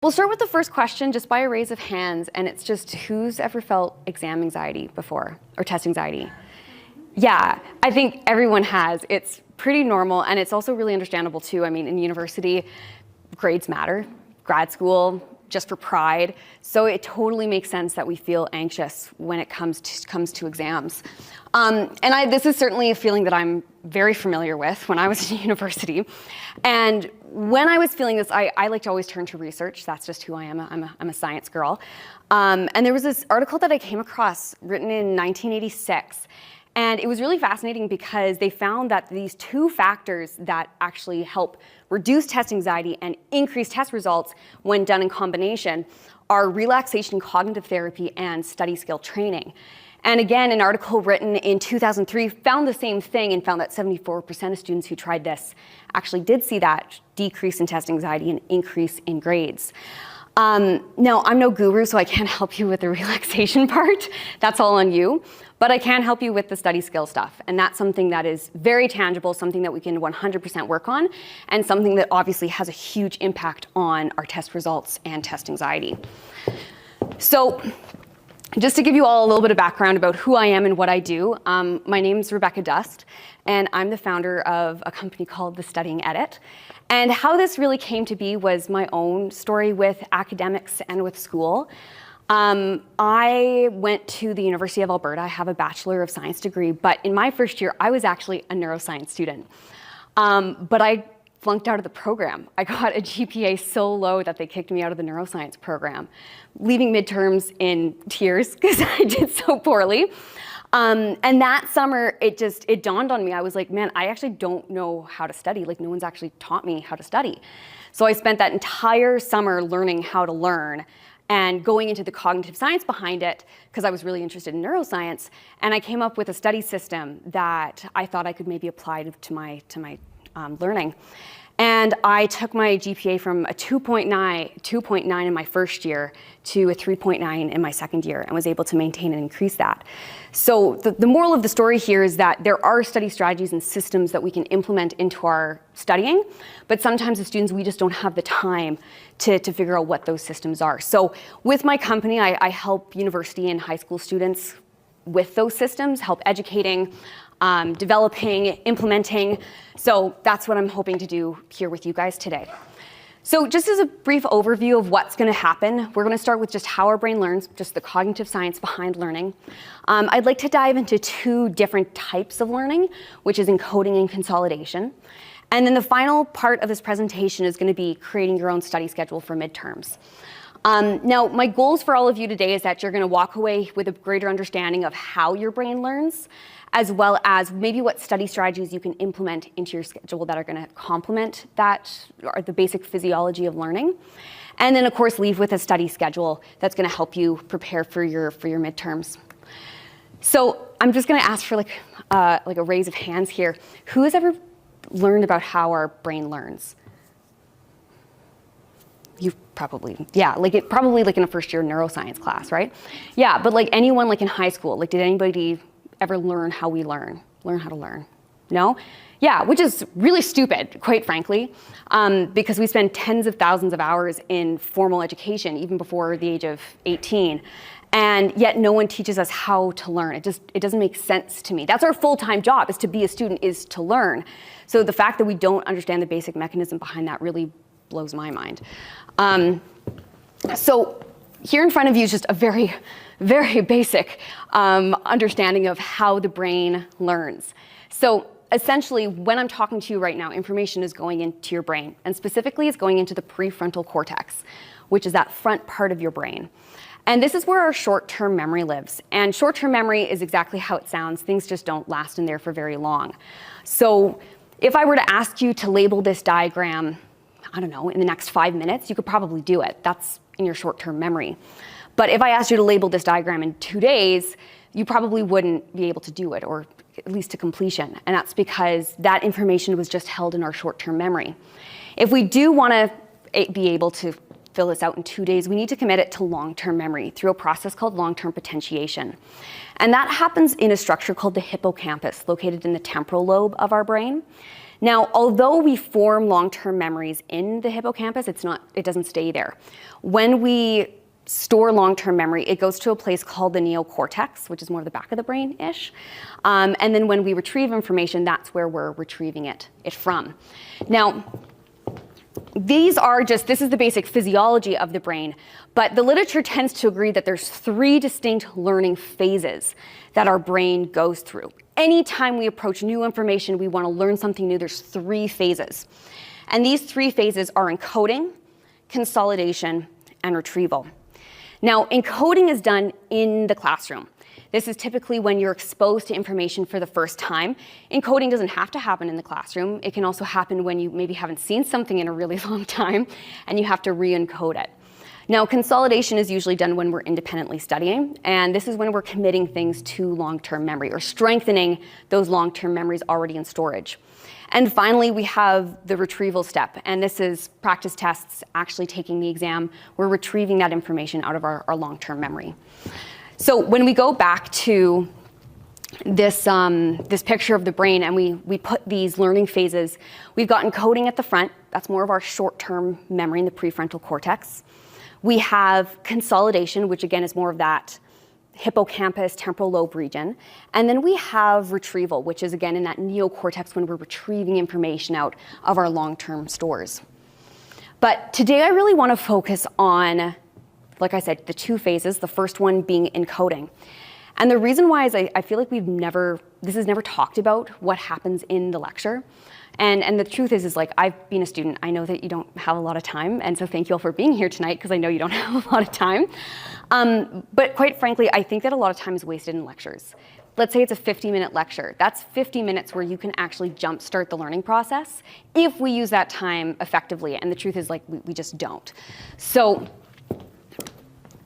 We'll start with the first question just by a raise of hands, and it's just who's ever felt exam anxiety before, or test anxiety? Yeah, I think everyone has. It's pretty normal, and it's also really understandable too. I mean, in university, grades matter. Grad school, just for pride. So it totally makes sense that we feel anxious when it comes to exams. This is certainly a feeling that I'm very familiar with when I was in university. And when I was feeling this, I like to always turn to research. That's just who I am. I'm a science girl. And there was this article that I came across written in 1986. And it was really fascinating because they found that these two factors that actually help reduce test anxiety and increase test results when done in combination are relaxation cognitive therapy and study skill training. And again, an article written in 2003 found the same thing and found that 74% of students who tried this actually did see that decrease in test anxiety and increase in grades. Now, I'm no guru, so I can't help you with the relaxation part. That's all on you. But I can help you with the study skill stuff. And that's something that is very tangible, something that we can 100% work on, and something that obviously has a huge impact on our test results and test anxiety. So just to give you all a little bit of background about who I am and what I do, my name's Rebecca Dust, and I'm the founder of a company called The Studying Edit. And how this really came to be was my own story with academics and with school. I went to the University of Alberta. I have a Bachelor of Science degree, but in my first year, I was actually a neuroscience student. But I flunked out of the program. I got a GPA so low that they kicked me out of the neuroscience program, leaving midterms in tears because I did so poorly. And that summer, it dawned on me. I was like, man, I actually don't know how to study. Like, no one's actually taught me how to study. So I spent that entire summer learning how to learn and going into the cognitive science behind it because I was really interested in neuroscience. And I came up with a study system that I thought I could maybe apply to my learning. And I took my GPA from a 2.9 in my first year to a 3.9 in my second year and was able to maintain and increase that. So the moral of the story here is that there are study strategies and systems that we can implement into our studying, but sometimes as students, we just don't have the time to figure out what those systems are. So with my company, I help university and high school students with those systems, help educating, developing, implementing. So that's what I'm hoping to do here with you guys today. So just as a brief overview of what's going to happen, we're going to start with just how our brain learns, just the cognitive science behind learning. I'd like to dive into two different types of learning, which is encoding and consolidation. And then the final part of this presentation is going to be creating your own study schedule for midterms. Now, my goals for all of you today is that you're going to walk away with a greater understanding of how your brain learns, as well as maybe what study strategies you can implement into your schedule that are going to complement that, or the basic physiology of learning. And then, of course, leave with a study schedule that's going to help you prepare for your midterms. So I'm just going to ask for like a raise of hands here. Who has ever learned about how our brain learns? You've probably, yeah, probably like in a first year neuroscience class, right? Yeah, but like anyone like in high school, like did anybody ever learn how we learn how to learn? No? Yeah, which is really stupid, quite frankly, because we spend tens of thousands of hours in formal education, even before the age of 18, and yet no one teaches us how to learn. It doesn't make sense to me. That's our full-time job, is to be a student, is to learn. So the fact that we don't understand the basic mechanism behind that really blows my mind. So here in front of you is just a very, very basic understanding of how the brain learns. So essentially, when I'm talking to you right now, information is going into your brain, and specifically it's going into the prefrontal cortex, which is that front part of your brain. And this is where our short-term memory lives. And short-term memory is exactly how it sounds. Things just don't last in there for very long. So if I were to ask you to label this diagram, I don't know, in the next 5 minutes, you could probably do it. That's in your short-term memory. But if I asked you to label this diagram in 2 days, you probably wouldn't be able to do it, or at least to completion. And that's because that information was just held in our short-term memory. If we do want to be able to fill this out in 2 days, we need to commit it to long-term memory through a process called long-term potentiation. And that happens in a structure called the hippocampus, located in the temporal lobe of our brain. Now, although we form long-term memories in the hippocampus, it doesn't stay there. When we store long-term memory, it goes to a place called the neocortex, which is more the back of the brain-ish. And then when we retrieve information, that's where we're retrieving it from. Now, this is the basic physiology of the brain, but the literature tends to agree that there's 3 distinct learning phases that our brain goes through. Anytime we approach new information, we want to learn something new, there's 3 phases. And these 3 phases are encoding, consolidation, and retrieval. Now, encoding is done in the classroom. This is typically when you're exposed to information for the first time. Encoding doesn't have to happen in the classroom. It can also happen when you maybe haven't seen something in a really long time and you have to re-encode it. Now, consolidation is usually done when we're independently studying, and this is when we're committing things to long-term memory or strengthening those long-term memories already in storage. And finally, we have the retrieval step, and this is practice tests, actually taking the exam. We're retrieving that information out of our long-term memory. So when we go back to this picture of the brain and we put these learning phases, we've got encoding at the front. That's more of our short-term memory in the prefrontal cortex. We have consolidation, which again is more of that hippocampus, temporal lobe region. And then we have retrieval, which is again in that neocortex when we're retrieving information out of our long-term stores. But today I really want to focus on, like I said, the 2 phases, the first one being encoding. And the reason why is I feel like this is never talked about, what happens in the lecture. And the truth is like, I've been a student. I know that you don't have a lot of time, and so thank you all for being here tonight, because I know you don't have a lot of time. But quite frankly, I think that a lot of time is wasted in lectures. Let's say it's a 50-minute lecture. That's 50 minutes where you can actually jumpstart the learning process if we use that time effectively, and the truth is like, we just don't. So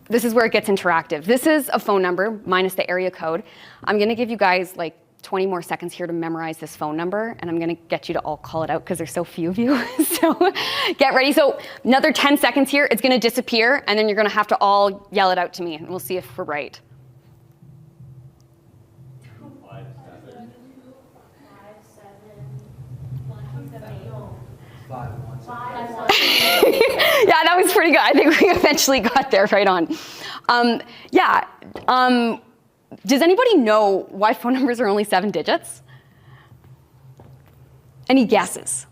this is where it gets interactive. This is a phone number minus the area code. I'm gonna give you guys like 20 more seconds here to memorize this phone number, and I'm gonna get you to all call it out because there's so few of you. So get ready. So another 10 seconds here, it's gonna disappear, and then you're gonna have to all yell it out to me, and we'll see if we're right. 5, 7. Yeah, that was pretty good. I think we eventually got there right on. Does anybody know why phone numbers are only 7 digits? Any guesses?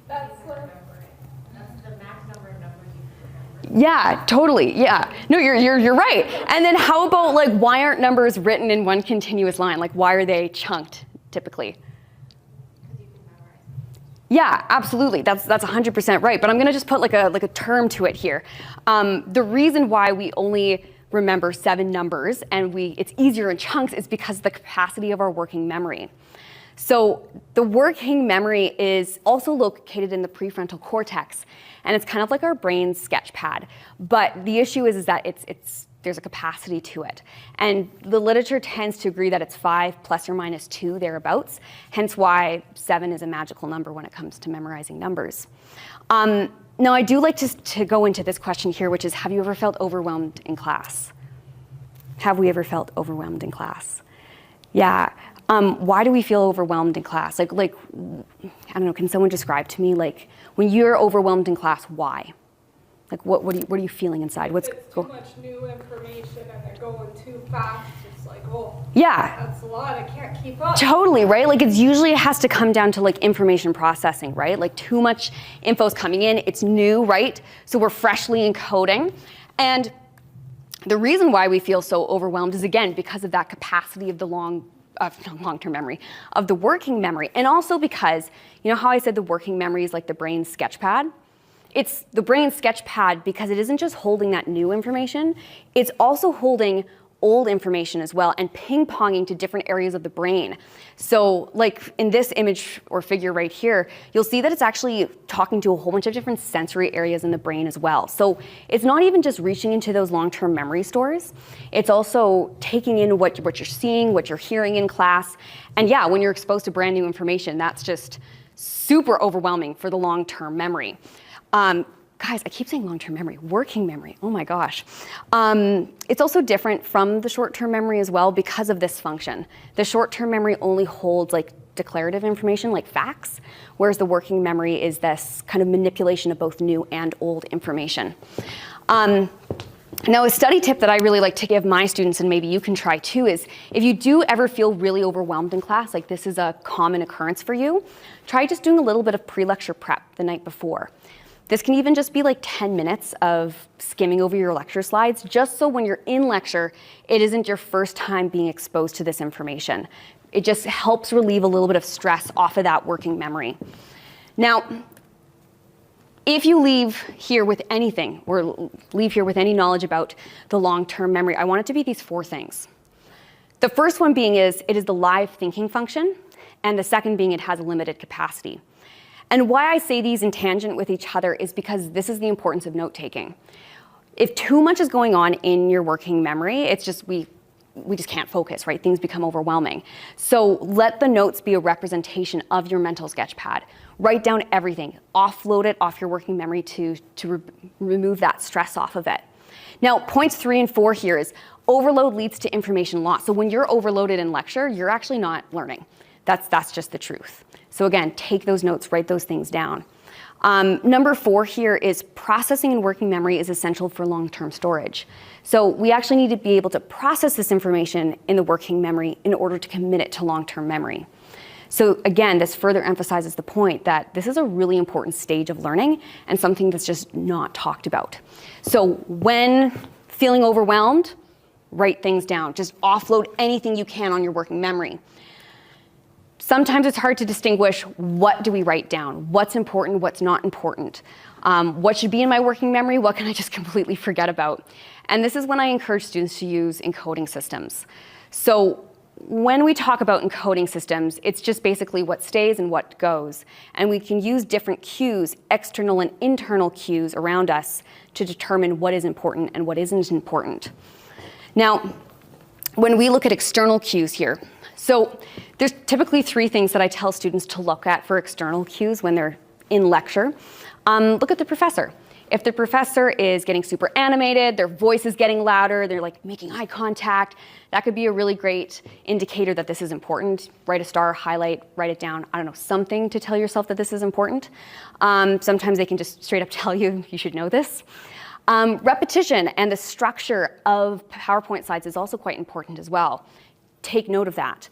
That's the max number of numbers you can remember. Yeah, totally. Yeah. No, you're right. And then how about like why aren't numbers written in one continuous line? Like why are they chunked typically? Yeah, absolutely. That's 100% right. But I'm going to just put like a term to it here. The reason why we only remember 7 numbers and it's easier in chunks is because of the capacity of our working memory. So the working memory is also located in the prefrontal cortex, and it's kind of like our brain's sketch pad. But the issue is that there's a capacity to it. And the literature tends to agree that it's 5 plus or minus 2 thereabouts, hence why 7 is a magical number when it comes to memorizing numbers. Now, I do like to go into this question here, which is, have you ever felt overwhelmed in class? Have we ever felt overwhelmed in class? Yeah. Why do we feel overwhelmed in class? Like, I don't know, can someone describe to me, like, when you're overwhelmed in class, why? Like, what are you feeling inside? It's too much new information and they're going too fast. It's like, oh, yeah, that's a lot. I can't keep up. Totally, right? Like it has to come down to like information processing, right? Like too much info is coming in. It's new, right? So we're freshly encoding. And the reason why we feel so overwhelmed is, again, because of that capacity of the long-term memory, of the working memory. And also because, you know how I said the working memory is like the brain's sketch pad? It's the brain's sketch pad because it isn't just holding that new information, it's also holding old information as well and ping-ponging to different areas of the brain. So like in this image or figure right here, you'll see that it's actually talking to a whole bunch of different sensory areas in the brain as well. So it's not even just reaching into those long-term memory stores, it's also taking in what you're seeing, what you're hearing in class. And yeah, when you're exposed to brand new information, that's just super overwhelming for the long-term memory. Guys, I keep saying long-term memory, working memory, oh my gosh. It's also different from the short-term memory as well because of this function. The short-term memory only holds like declarative information like facts, whereas the working memory is this kind of manipulation of both new and old information. Now, a study tip that I really like to give my students, and maybe you can try too, is if you do ever feel really overwhelmed in class, like this is a common occurrence for you, try just doing a little bit of pre-lecture prep the night before. This can even just be like 10 minutes of skimming over your lecture slides, just so when you're in lecture, it isn't your first time being exposed to this information. It just helps relieve a little bit of stress off of that working memory. Now, if you leave here with anything, or leave here with any knowledge about the long-term memory, I want it to be these 4 things. The first one being is, it is the live thinking function, and the second being it has a limited capacity. And why I say these in tangent with each other is because this is the importance of note-taking. If too much is going on in your working memory, it's just, we just can't focus, right? Things become overwhelming. So let the notes be a representation of your mental sketch pad. Write down everything, offload it off your working memory to remove that stress off of it. Now, points 3 and 4 here is overload leads to information loss. So when you're overloaded in lecture, you're actually not learning. That's just the truth. So again, take those notes, write those things down. Number 4 here is processing and working memory is essential for long-term storage. So we actually need to be able to process this information in the working memory in order to commit it to long-term memory. So again, this further emphasizes the point that this is a really important stage of learning and something that's just not talked about. So when feeling overwhelmed, write things down. Just offload anything you can on your working memory. Sometimes it's hard to distinguish what do we write down, what's important, what's not important, what should be in my working memory, what can I just completely forget about. And this is when I encourage students to use encoding systems. So when we talk about encoding systems, it's just basically what stays and what goes. And we can use different cues, external and internal cues around us to determine what is important and what isn't important. Now, when we look at external cues here, so there's typically 3 things that I tell students to look at for external cues when they're in lecture. Look at the professor. If the professor is getting super animated, their voice is getting louder, they're like making eye contact, that could be a really great indicator that this is important. Write a star, highlight, write it down, I don't know, something to tell yourself that this is important. Sometimes they can just straight up tell you, you should know this. Repetition and the structure of PowerPoint slides is also quite important as well. Take note of that.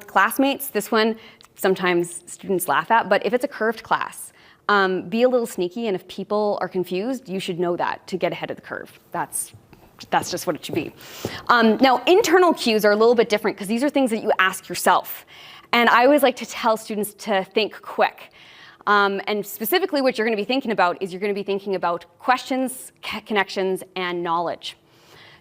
Classmates, this one sometimes students laugh at, but if it's a curved class, be a little sneaky, and if people are confused, you should know that to get ahead of the curve. That's just what it should be. Now, internal cues are a little bit different because these are things that you ask yourself. And I always like to tell students to think quick. And specifically what you're going to be thinking about is you're going to be thinking about questions, connections, and knowledge.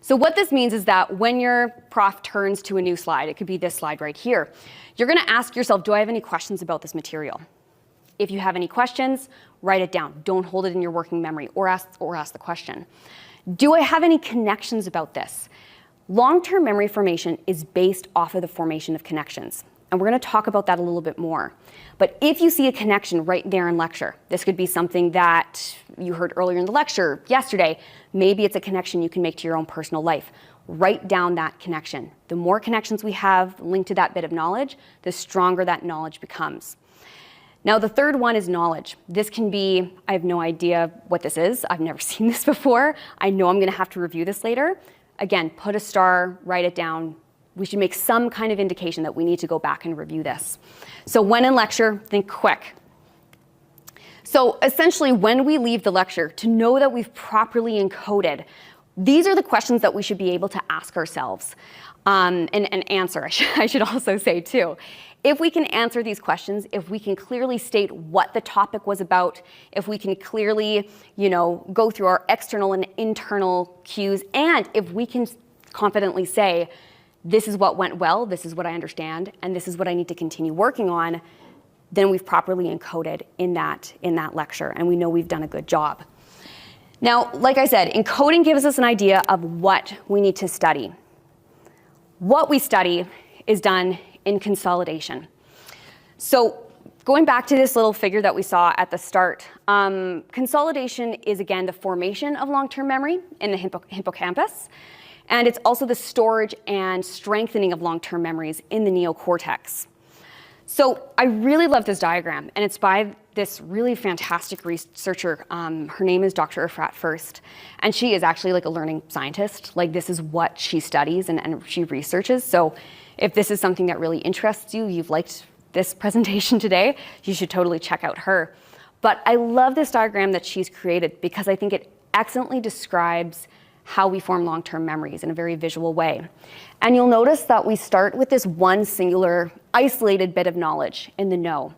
So what this means is that when your prof turns to a new slide, it could be this slide right here, you're going to ask yourself, do I have any questions about this material? If you have any questions, write it down. Don't hold it in your working memory or ask the question. Do I have any connections about this? Long-term memory formation is based off of the formation of connections. And we're going to talk about that a little bit more. But if you see a connection right there in lecture, this could be something that you heard earlier in the lecture yesterday. Maybe it's a connection you can make to your own personal life. Write down that connection. The more connections we have linked to that bit of knowledge, the stronger that knowledge becomes. Now, the third one is knowledge. This can be, I have no idea what this is. I've never seen this before. I know I'm going to have to review this later. Again, put a star, write it down. We should make some kind of indication that we need to go back and review this. So when in lecture, think quick. So essentially, when we leave the lecture, to know that we've properly encoded, these are the questions that we should be able to ask ourselves and answer, I should also say too. If we can answer these questions, if we can clearly state what the topic was about, if we can clearly, go through our external and internal cues, and if we can confidently say, this is what went well, this is what I understand, and this is what I need to continue working on, then we've properly encoded in that lecture, and we know we've done a good job. Now, like I said, encoding gives us an idea of what we need to study. What we study is done in consolidation. So going back to this little figure that we saw at the start, consolidation is, again, the formation of long-term memory in the hippocampus. And it's also the storage and strengthening of long-term memories in the neocortex. So I really love this diagram, and it's by this really fantastic researcher. Her name is Dr. Efrat First, and she is actually like a learning scientist. Like, this is what she studies and she researches. So if this is something that really interests you, you've liked this presentation today, you should totally check out her. But I love this diagram that she's created because I think it excellently describes how we form long-term memories in a very visual way. And you'll notice that we start with this one singular, isolated bit of knowledge in the know.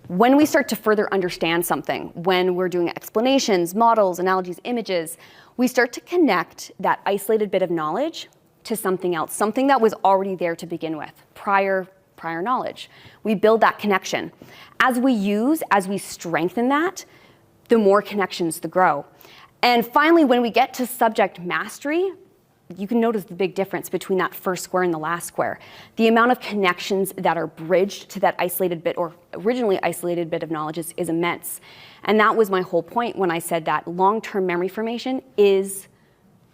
When we start to further understand something, when we're doing explanations, models, analogies, images, we start to connect that isolated bit of knowledge to something else, something that was already there to begin with, prior knowledge. We build that connection. As we strengthen that, the more connections to grow. And finally, when we get to subject mastery, you can notice the big difference between that first square and the last square. The amount of connections that are bridged to that isolated bit or originally isolated bit of knowledge is immense. And that was my whole point when I said that long-term memory formation is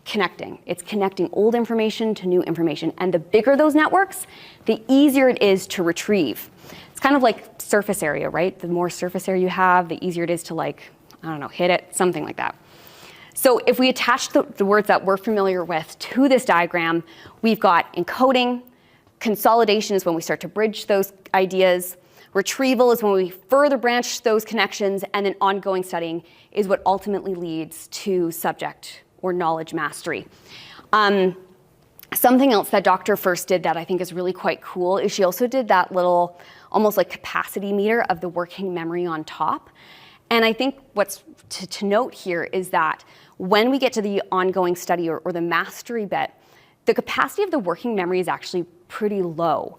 connecting. It's connecting old information to new information. And the bigger those networks, the easier it is to retrieve. It's kind of like surface area, right? The more surface area you have, the easier it is to, like, I don't know, hit it, something like that. So if we attach the words that we're familiar with to this diagram, we've got encoding, consolidation is when we start to bridge those ideas, retrieval is when we further branch those connections, and then ongoing studying is what ultimately leads to subject or knowledge mastery. Something else that Dr. First did that I think is really quite cool is she also did that little almost like capacity meter of the working memory on top. And I think what's to note here is that when we get to the ongoing study or the mastery bit, the capacity of the working memory is actually pretty low.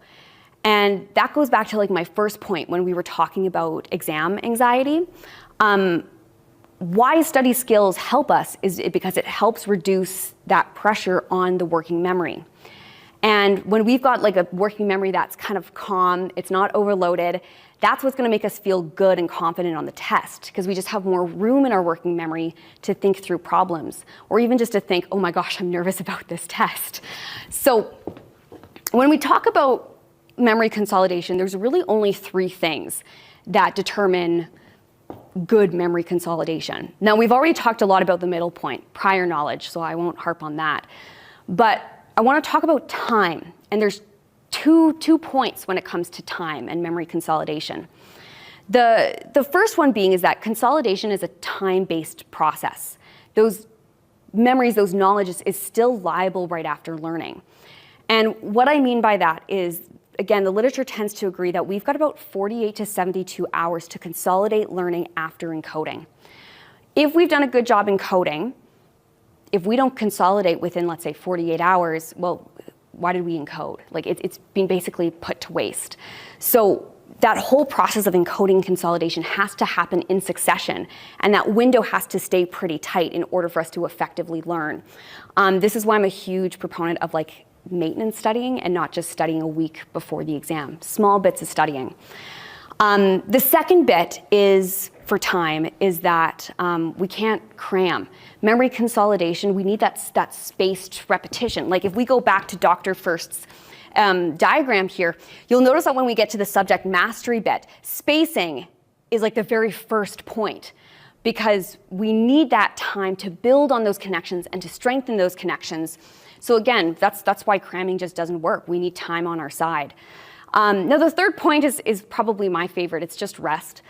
And that goes back to like my first point when we were talking about exam anxiety. Why study skills help us is because it helps reduce that pressure on the working memory. And when we've got like a working memory that's kind of calm, it's not overloaded, that's what's going to make us feel good and confident on the test, because we just have more room in our working memory to think through problems, or even just to think, oh my gosh, I'm nervous about this test. So when we talk about memory consolidation, there's really only 3 things that determine good memory consolidation. Now, we've already talked a lot about the middle point, prior knowledge, so I won't harp on that. But I want to talk about time, and there's two points when it comes to time and memory consolidation. The first one being is that consolidation is a time-based process. Those memories, those knowledge is still liable right after learning. And what I mean by that is, again, the literature tends to agree that we've got about 48 to 72 hours to consolidate learning after encoding. If we've done a good job encoding, if we don't consolidate within, let's say, 48 hours, well, why did we encode? Like, it's been basically put to waste. So that whole process of encoding consolidation has to happen in succession, and that window has to stay pretty tight in order for us to effectively learn. This is why I'm a huge proponent of like maintenance studying and not just studying a week before the exam. Small bits of studying. The second bit is for time is that we can't cram. Memory consolidation, we need that spaced repetition. Like if we go back to Dr. First's diagram here, you'll notice that when we get to the subject mastery bit, spacing is like the very first point, because we need that time to build on those connections and to strengthen those connections. So again, that's why cramming just doesn't work. We need time on our side. Now the third point is probably my favorite. It's just rest.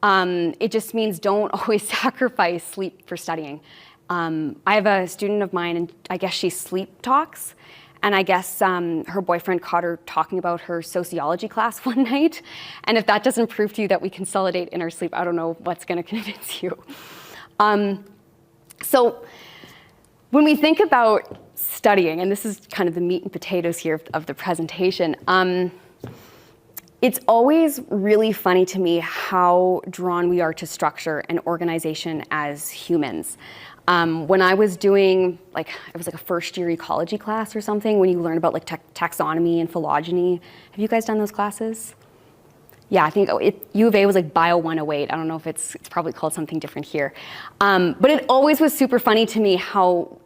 It just means don't always sacrifice sleep for studying. I have a student of mine, and I guess she sleep talks. And I guess her boyfriend caught her talking about her sociology class one night. And if that doesn't prove to you that we consolidate in our sleep, I don't know what's going to convince you. So when we think about studying, and this is kind of the meat and potatoes here of the presentation, it's always really funny to me how drawn we are to structure and organization as humans. When I was doing, it was like a first-year ecology class or something, when you learn about like taxonomy and phylogeny. Have you guys done those classes? Yeah, I think U of A was like Bio 108. I don't know if it's probably called something different here. But it always was super funny to me how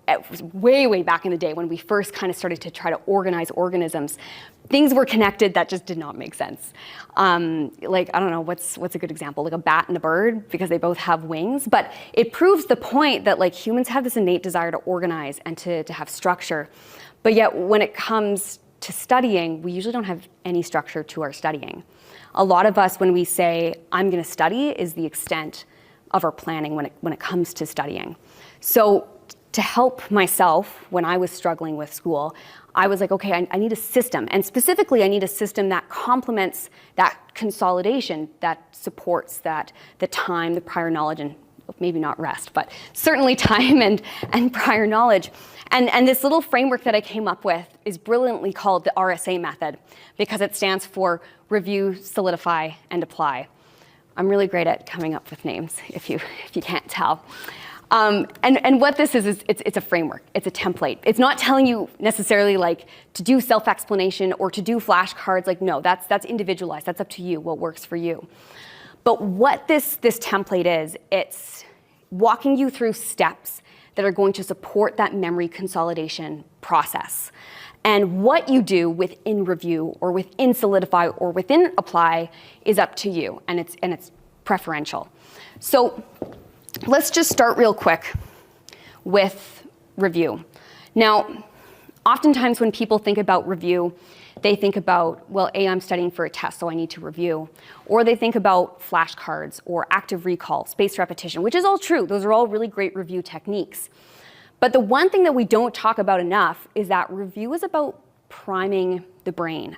way back in the day when we first kind of started to try to organize organisms, things were connected that just did not make sense. Like, I don't know, what's a good example? Like a bat and a bird, because they both have wings. But it proves the point that like humans have this innate desire to organize and to have structure. But yet when it comes to studying, we usually don't have any structure to our studying. A lot of us, when we say, I'm going to study, is the extent of our planning when it comes to studying. So to help myself when I was struggling with school, I was like, okay, I need a system. And specifically, I need a system that complements that consolidation, that supports the time, the prior knowledge, and maybe not rest, but certainly time and prior knowledge. And this little framework that I came up with is brilliantly called the RSA Method, because it stands for review, solidify, and apply. I'm really great at coming up with names, if you can't tell. And what this is it's a framework, it's a template. It's not telling you necessarily like to do self-explanation or to do flashcards. Like, no, that's individualized, that's up to you, what works for you. But what this template is, it's walking you through steps that are going to support that memory consolidation process. And what you do within review or within solidify or within apply is up to you, and it's preferential. So let's just start real quick with review. Now, oftentimes when people think about review, they think about, well, I'm studying for a test, so I need to review. Or they think about flashcards or active recall, spaced repetition, which is all true. Those are all really great review techniques. But the one thing that we don't talk about enough is that review is about priming the brain.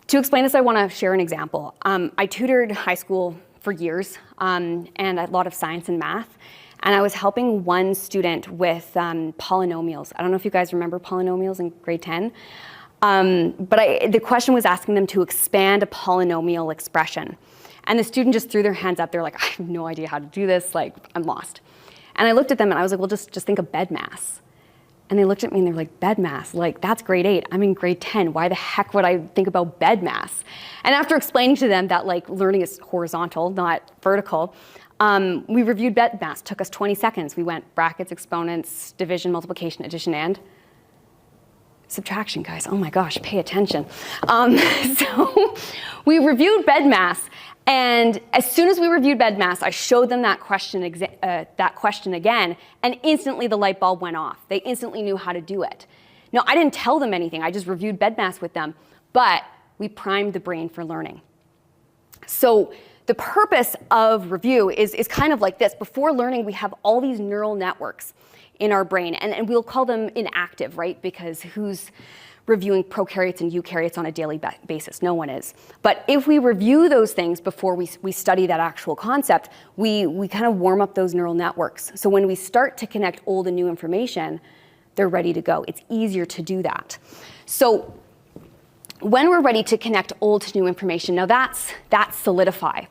To explain this, I want to share an example. I tutored high school for years, and a lot of science and math. And I was helping one student with polynomials. I don't know if you guys remember polynomials in grade 10. But the question was asking them to expand a polynomial expression. And the student just threw their hands up. They're like, I have no idea how to do this. Like, I'm lost. And I looked at them and I was like, well, just think of bed mass. And they looked at me and they're like, bed mass? Like, that's grade 8. I'm in grade 10. Why the heck would I think about bed mass? And after explaining to them that like learning is horizontal, not vertical, we reviewed bed mass. Took us 20 seconds. We went brackets, exponents, division, multiplication, addition, and subtraction, guys. Oh my gosh, pay attention. So we reviewed bed mass, and as soon as we reviewed bed mass, I showed them that question again, and instantly the light bulb went off. They instantly knew how to do it. Now, I didn't tell them anything. I just reviewed bed mass with them, but we primed the brain for learning. So the purpose of review is kind of like this. Before learning, we have all these neural networks in our brain, and we'll call them inactive, right? Because who's reviewing prokaryotes and eukaryotes on a daily basis? No one is. But if we review those things before we study that actual concept, we kind of warm up those neural networks. So when we start to connect old and new information, they're ready to go. It's easier to do that. So when we're ready to connect old to new information, now that's solidify.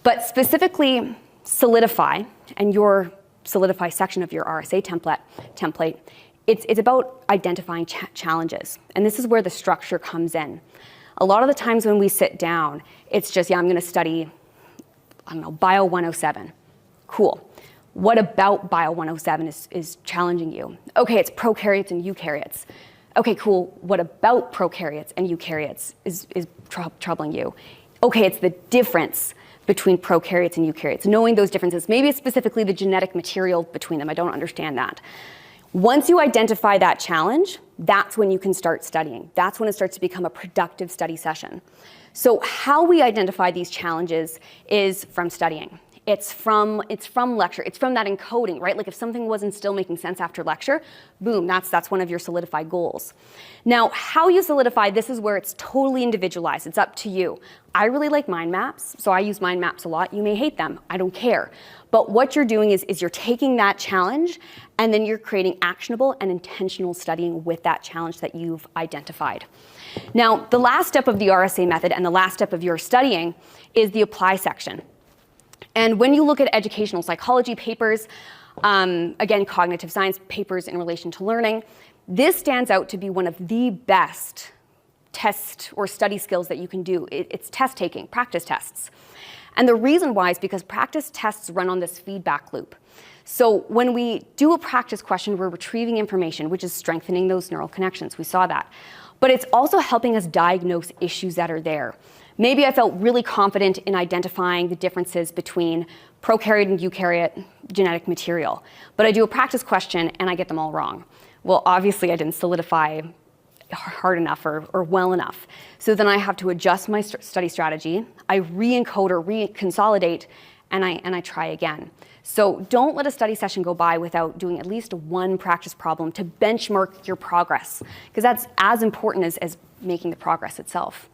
But specifically solidify, and your solidify section of your RSA template, it's about identifying challenges. And this is where the structure comes in. A lot of the times when we sit down, it's just, I'm going to study, I don't know, Bio 107. Cool. What about Bio 107 is challenging you? Okay, it's prokaryotes and eukaryotes. Okay, cool. What about prokaryotes and eukaryotes is troubling you? Okay, it's the difference between prokaryotes and eukaryotes, knowing those differences. Maybe it's specifically the genetic material between them. I don't understand that. Once you identify that challenge, that's when you can start studying. That's when it starts to become a productive study session. So how we identify these challenges is from studying. It's from lecture. It's from that encoding, right? Like if something wasn't still making sense after lecture, boom, that's one of your solidified goals. Now, how you solidify, this is where it's totally individualized. It's up to you. I really like mind maps, so I use mind maps a lot. You may hate them. I don't care. But what you're doing is you're taking that challenge and then you're creating actionable and intentional studying with that challenge that you've identified. Now, the last step of the RSA method and the last step of your studying is the apply section. And when you look at educational psychology papers, again, cognitive science papers in relation to learning, this stands out to be one of the best test or study skills that you can do. It's test taking, practice tests. And the reason why is because practice tests run on this feedback loop. So when we do a practice question, we're retrieving information, which is strengthening those neural connections. We saw that. But it's also helping us diagnose issues that are there. Maybe I felt really confident in identifying the differences between prokaryote and eukaryote genetic material. But I do a practice question and I get them all wrong. Well, obviously I didn't solidify hard enough or well enough. So then I have to adjust my study strategy. I re-encode or reconsolidate, and I try again. So don't let a study session go by without doing at least one practice problem to benchmark your progress, because that's as important as making the progress itself.